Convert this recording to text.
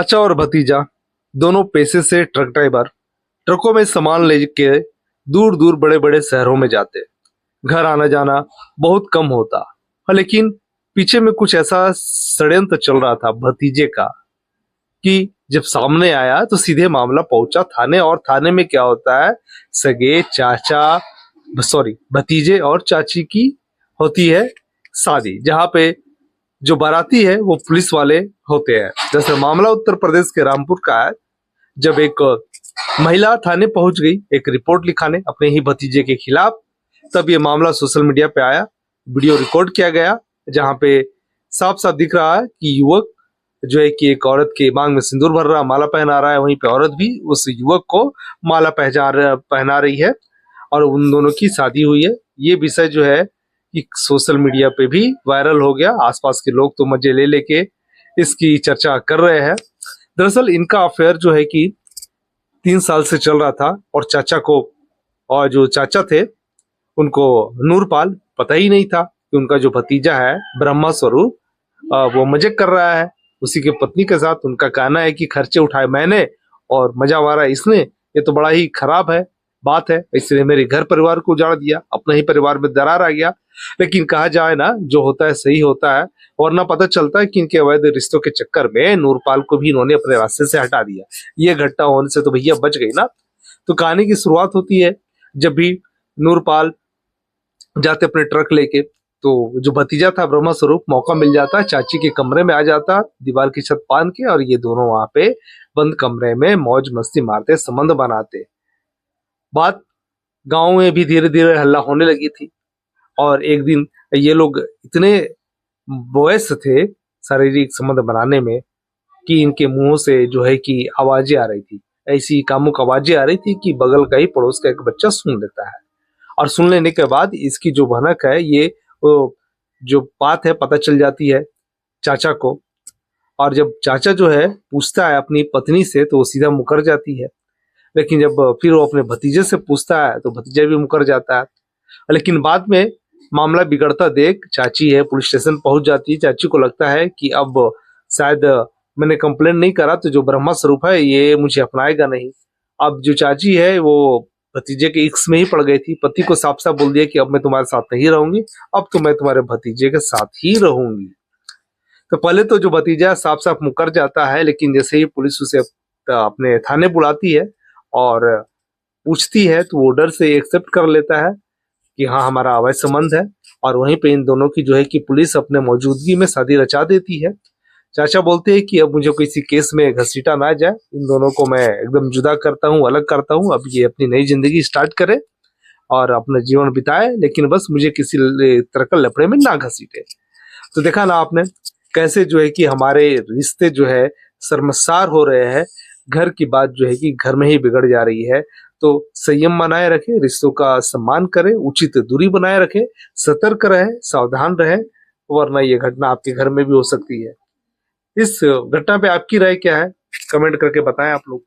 चाचा और भतीजा दोनों पेशे से ट्रक ड्राइवर ट्रकों में सामान लेके दूर दूर बड़े बड़े शहरों में जाते। घर आना जाना बहुत कम होता। लेकिन पीछे में कुछ ऐसा षड्यंत्र चल रहा था भतीजे का कि जब सामने आया तो सीधे मामला पहुंचा थाने। और थाने में क्या होता है, सगे चाचा भतीजे और चाची की होती है शादी, जहां पे जो बाराती है वो पुलिस वाले होते हैं। जैसे मामला उत्तर प्रदेश के रामपुर का है। जब एक महिला थाने पहुंच गई एक रिपोर्ट लिखाने अपने ही भतीजे के खिलाफ, तब ये मामला सोशल मीडिया पे आया, वीडियो रिकॉर्ड किया गया, जहां पे साफ साफ दिख रहा है कि युवक जो है कि एक औरत के मांग में सिंदूर भर रहा, माला पहना रहा है, वहीं पे औरत भी उस युवक को माला पहना रही है और उन दोनों की शादी हुई है। ये विषय जो है कि सोशल मीडिया पे भी वायरल हो गया। आसपास के लोग तो मजे ले लेके इसकी चर्चा कर रहे हैं। दरअसल इनका अफेयर जो है कि 3 साल से चल रहा था और चाचा को, और जो चाचा थे उनको नूरपाल पता ही नहीं था कि उनका जो भतीजा है ब्रह्मा स्वरूप वो मजे कर रहा है उसी के पत्नी के साथ। उनका कहना है कि खर्चे उठाए मैंने और मजा मारा इसने, ये तो बड़ा ही खराब है बात है, इसलिए मेरे घर परिवार को उजाड़ दिया, अपने ही परिवार में दरार आ गया। लेकिन कहा जाए ना, जो होता है सही होता है, वरना पता चलता है कि इनके अवैध रिश्तों के चक्कर में नूरपाल को भी इन्होंने अपने रास्ते से हटा दिया। ये घटना होने से तो भैया बच गई ना। तो कहानी की शुरुआत होती है जब भी नूरपाल जाते अपने ट्रक लेके, तो जो भतीजा था ब्रह्मा स्वरूप मौका मिल जाता, चाची के कमरे में आ जाता दीवार की छत फांद के, और ये दोनों वहां पे बंद कमरे में मौज मस्ती मारते, संबंध बनाते। बात गांव में भी धीरे धीरे हल्ला होने लगी थी और एक दिन ये लोग इतने व्यस्त थे शारीरिक संबंध बनाने में कि इनके मुंहों से जो है कि आवाजें आ रही थी, ऐसी कामुक आवाजें आ रही थी कि बगल का ही पड़ोस का एक बच्चा सुन लेता है। और सुन लेने के बाद इसकी जो भनक है, ये जो बात है पता चल जाती है चाचा को। और जब चाचा जो है पूछता है अपनी पत्नी से तो वो सीधा मुकर जाती है। लेकिन जब फिर वो अपने भतीजे से पूछता है तो भतीजा भी मुकर जाता है। लेकिन बाद में मामला बिगड़ता देख चाची है पुलिस स्टेशन पहुंच जाती है। चाची को लगता है कि अब शायद मैंने कंप्लेन नहीं करा तो जो ब्रह्मा स्वरूप है ये मुझे अपनाएगा नहीं। अब जो चाची है वो भतीजे के इश्क में ही पड़ गई थी। पति को साफ साफ बोल दिया कि अब मैं तुम्हारे साथ नहीं रहूंगी, अब तो मैं तुम्हारे भतीजे के साथ ही रहूंगी। तो पहले तो जो भतीजा साफ साफ मुकर जाता है, लेकिन जैसे ही पुलिस उसे अपने थाने बुलाती है और पूछती है तो वो डर से एक्सेप्ट कर लेता है कि हाँ हमारा अवैध संबंध है। और वहीं पे इन दोनों की जो है कि पुलिस अपने मौजूदगी में शादी रचा देती है। चाचा बोलते हैं कि अब मुझे किसी केस में घसीटा ना जाए, इन दोनों को मैं एकदम जुदा करता हूँ, अलग करता हूँ, अब ये अपनी नई जिंदगी स्टार्ट करे और अपना जीवन बिताए, लेकिन बस मुझे किसी तरह का लफड़े में ना घसीटे। तो देखा ना आपने कैसे जो है कि हमारे रिश्ते जो है शर्मसार हो रहे हैं। घर की बात जो है कि घर में ही बिगड़ जा रही है। तो संयम बनाए रखें, रिश्तों का सम्मान करें, उचित दूरी बनाए रखें, सतर्क रहें, सावधान रहें, वरना ये घटना आपके घर में भी हो सकती है। इस घटना पे आपकी राय क्या है, कमेंट करके बताएं आप लोग।